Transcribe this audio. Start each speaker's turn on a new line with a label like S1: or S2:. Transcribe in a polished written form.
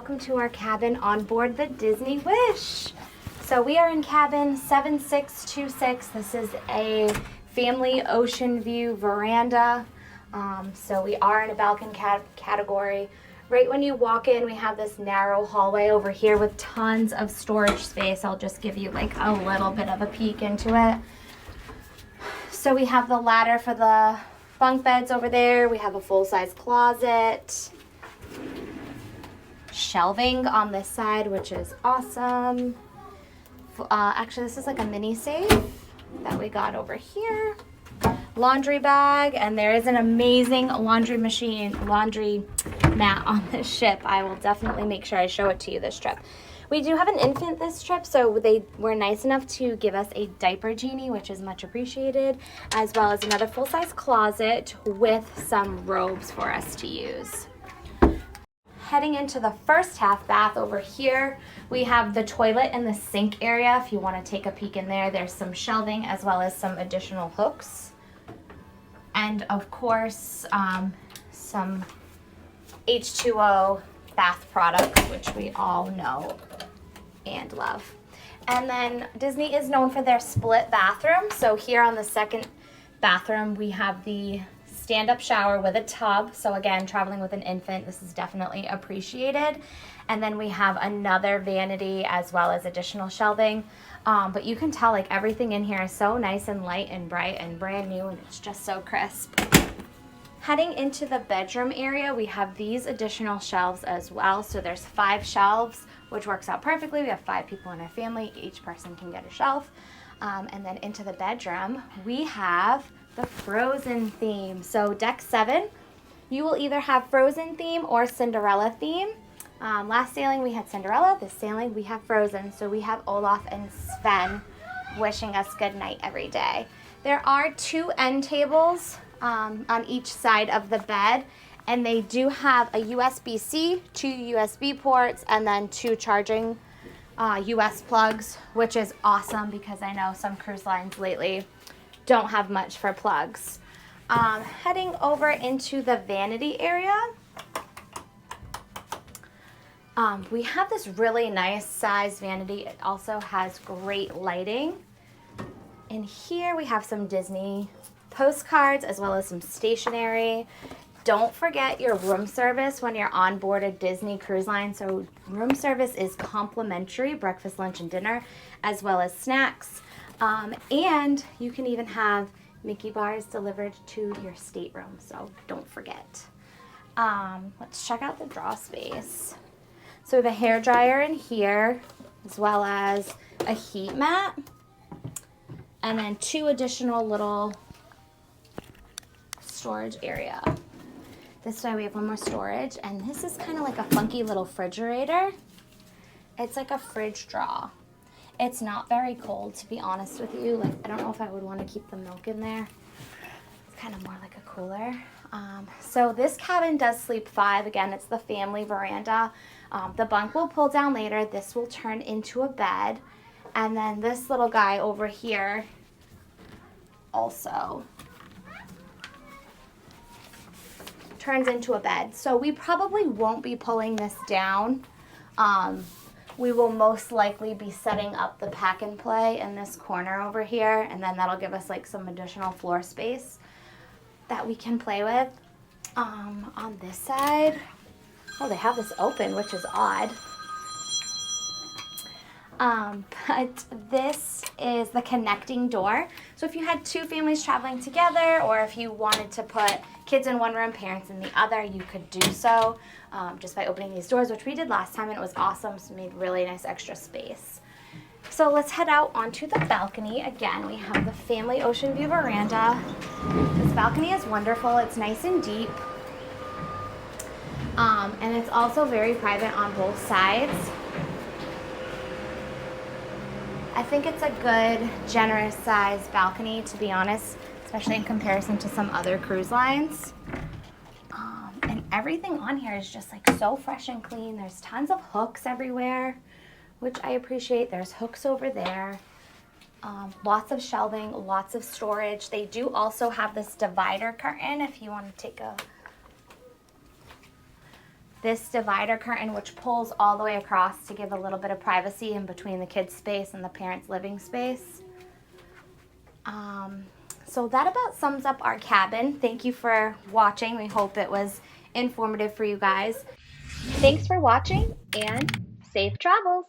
S1: welcome to our cabin on board the Disney Wish. So we are in cabin 7626. This is a family ocean view veranda. So we are in a balcony category. Right when you walk in, we have this narrow hallway over here with tons of storage space. I'll just give you like a little bit of a peek into it. So we have the ladder for the bunk beds over there. We have a full-size closet. Shelving on this side, which is awesome. Actually, this is like a mini safe that we got over here. Laundry bag, and there is an amazing laundry mat on this ship. I will definitely make sure I show it to you this trip. We do have an infant this trip, so they were nice enough to give us a diaper genie, which is much appreciated, as well as another full-size closet with some robes for us to use. Heading into the first half bath over here, we have the toilet and the sink area. If you want to take a peek in there, there's some shelving as well as some additional hooks. And of course, some H2O bath products, which we all know and love. And then Disney is known for their split bathroom. So here on the second bathroom, we have the stand-up shower with a tub. So again, traveling with an infant, this is definitely appreciated. And then we have another vanity as well as additional shelving. But you can tell like everything in here is so nice and light and bright and brand new, and it's just so crisp. Heading into the bedroom area, we have these additional shelves as well. So there's 5 shelves, which works out perfectly. We have 5 people in our family. Each person can get a shelf. And then into the bedroom, we have the Frozen theme. So deck 7, you will either have Frozen theme or Cinderella theme. Last sailing we had Cinderella, this sailing we have Frozen. So we have Olaf and Sven wishing us good night every day. There are 2 end tables on each side of the bed, and they do have a USB-C, 2 USB ports, and then 2 charging US plugs, which is awesome because I know some cruise lines lately don't have much for plugs. Heading over into the vanity area, we have this really nice size vanity. It also has great lighting. In here we have some Disney postcards as well as some stationery. Don't forget your room service when you're on board a Disney cruise line. So room service is complimentary, breakfast, lunch, and dinner, as well as snacks. And you can even have Mickey bars delivered to your stateroom, so don't forget. Let's check out the draw space. So we have a hair dryer in here, as well as a heat mat, and then 2 additional little storage area. This way we have one more storage, and this is kind of like a funky little refrigerator. It's like a fridge draw. It's not very cold, to be honest with you. Like, I don't know if I would want to keep the milk in there. It's kind of more like a cooler. So this cabin does sleep 5. Again, it's the family veranda. The bunk will pull down later. This will turn into a bed. And then this little guy over here also turns into a bed. So we probably won't be pulling this down. We will most likely be setting up the pack and play in this corner over here, and then that'll give us like some additional floor space that we can play with. On this side, oh, they have this open, which is odd. But this is the connecting door. So if you had 2 families traveling together, or if you wanted to put kids in one room, parents in the other, you could do so just by opening these doors, which we did last time, and it was awesome. So it made really nice extra space. So let's head out onto the balcony. Again, we have the family ocean view veranda. This balcony is wonderful. It's nice and deep. And it's also very private on both sides. I think it's a good, generous size balcony, to be honest, especially in comparison to some other cruise lines. And everything on here is just like so fresh and clean. There's tons of hooks everywhere, which I appreciate. There's hooks over there. Lots of shelving, lots of storage. They do also have this divider curtain if you want to take a this divider curtain, which pulls all the way across to give a little bit of privacy in between the kids' space and the parents' living space. So that about sums up our cabin. Thank you for watching. We hope it was informative for you guys. Thanks for watching and safe travels.